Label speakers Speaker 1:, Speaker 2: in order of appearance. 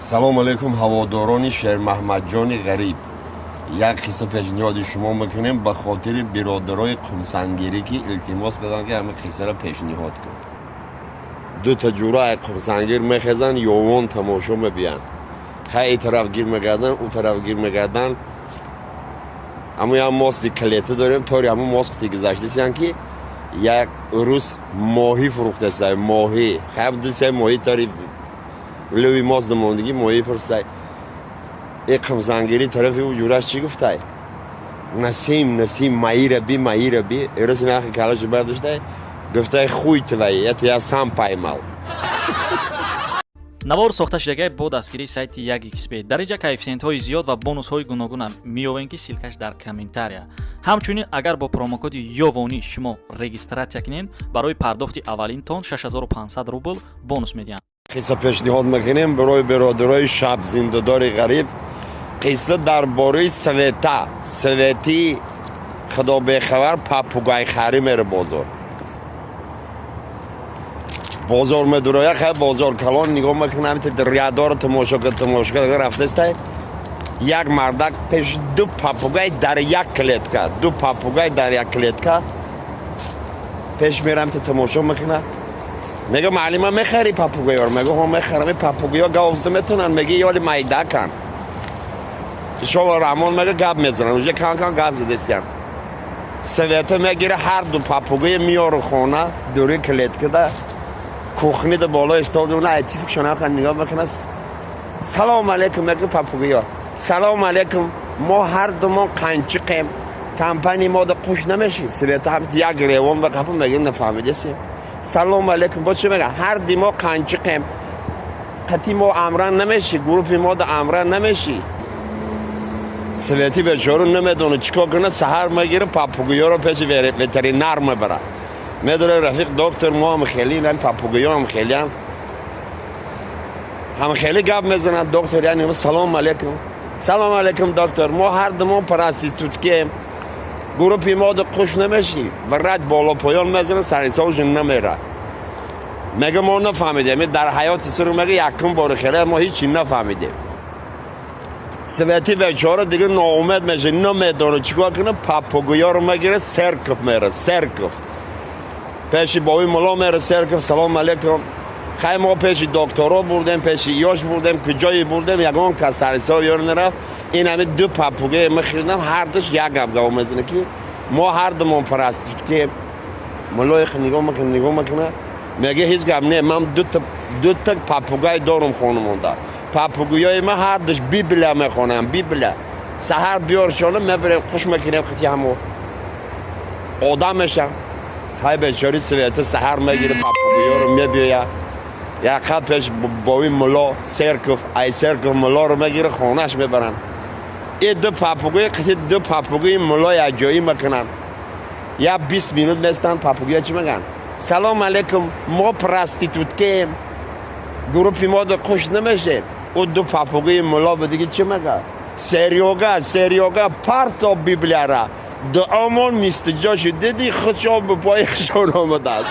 Speaker 1: سلام علیکم هواداران شهر محمد جان غریب. یک قصه پیشنهاد شما میکنیم به خاطر برادرای قمسنگیری که التماس کردن که همه قصه را پیشنهاد کن. دو تا جورا قمسنگیر میخزن یوان تماشا میبین. خیلی طرف گیر میگردن او طرف گیر میگردن. اما یک ماسک کلیته داریم طوری همون ماسک دیگه گذاشته سیان که یک روز ماهی فروخته است. ماهی خیلی دو سه ماهی طوری لوی ماست دماندگی ماهی فرسته. یک قمسنگیری طرف او جورش چی گفته؟ نسیم مایی ربی ایرسی نخی کلاشو برداشته گفته خوی توی یا تو یا سم پایمال.
Speaker 2: навор сохта шудагии бо дастгирии сайти як xp дараҷа коэффициентҳои зиёд ва бонусҳои гуногуна меёбем ки силкаш дар комментария. ҳамчунин агар бо промокоди ёвонӣ шумо регистратсия кунед барои пардохти аввалин тон 6500 рубл бонус медиҳанд.
Speaker 1: қисса пешниҳод мекунем барои бародарои шабзиндадори ғариб. қисса дар бораи свети худобехабар папугайхарӣ мера бозор медуроя хай бозор калон нигоҳ мекунам рядор тамошо карда рафтастай як мардак пеш ду папугай дар як клетка пеш мерам тамошо мекунам. мега маълима мехари папугайёро? мега ҳо мехарам. ин папугайё гавзда метавонанд? мега ёли майда кан шола раҳмон мега гап мезананд. уже кан гап задастиян. совета мегира ҳар ду папугай миёру хона дури клеткада кухни да боло истода уна айтифик шонакан нигоҳ мекунад. салом алейкум мега папугайё. салом алейкум мо ҳар думон қанчиқем компания мо да қуш намеши. совета ҳам як ревон ба қапа мега нафаҳмидасӣ. салом алейкум бо чӣ мега ҳар ди мо қанчиқем қати мо амран намеши группи мо да амран намеши. совети бечора намедона чӣ кор кунад. саҳар мегира папугайёро пеши ветеринар мебара. медоне рафиқ доктор мо ҳам хелӣ ин папугайё ҳам хелиам ҳам хелӣ гап мезанад. доктор яъне салом алейкум доктор мо ҳар думон проституткаем группи мо да қуш намеши ва рад болопоён мезанад сарисовшон намера. мега мо нафаҳмидем дар ҳаёти сиру мега якум бори хеле мо ҳичи нафаҳмидем. совети бечора дига ноумед меша намедона чӣ кор кунад. папугайёро мегира серков мера. серков пеши бои муло мера. серков салом алейкум. хай мо пеши докторо бурдем пеши ёш бурдем куҷое бурдем ягон кас сарисов ёр нарафт. ин ҳами ду папугай мехиридам ҳар душ як гап гав мезанад ки мо ҳар думон проституткаем. мулои нигоҳ мекуна мега ҳеҷ гап не. ман ду та папугай дорум хонамонда. папугайёи ман ҳар душ библя мехонам. библя саҳар биёр шона мебарем қуш мекунем қити ҳамо одам мешам. ҳай бечори совета саҳар мегире папугайёро мебиёя як хат пеш бои муло серков мулоро мегире хонаш мебаранд. ин ду папугай қити ду папугаи муло якҷоӣ мекунанд. я 20 минут местан папугайё чӣ меган? салом алейкум мо проституткаем группи мо да қуш намешем. у ду папугаи муло ба диги чӣ мега? серёга парто библяра дуомон мистиҷошу диди хушоб ба пои хушон омада.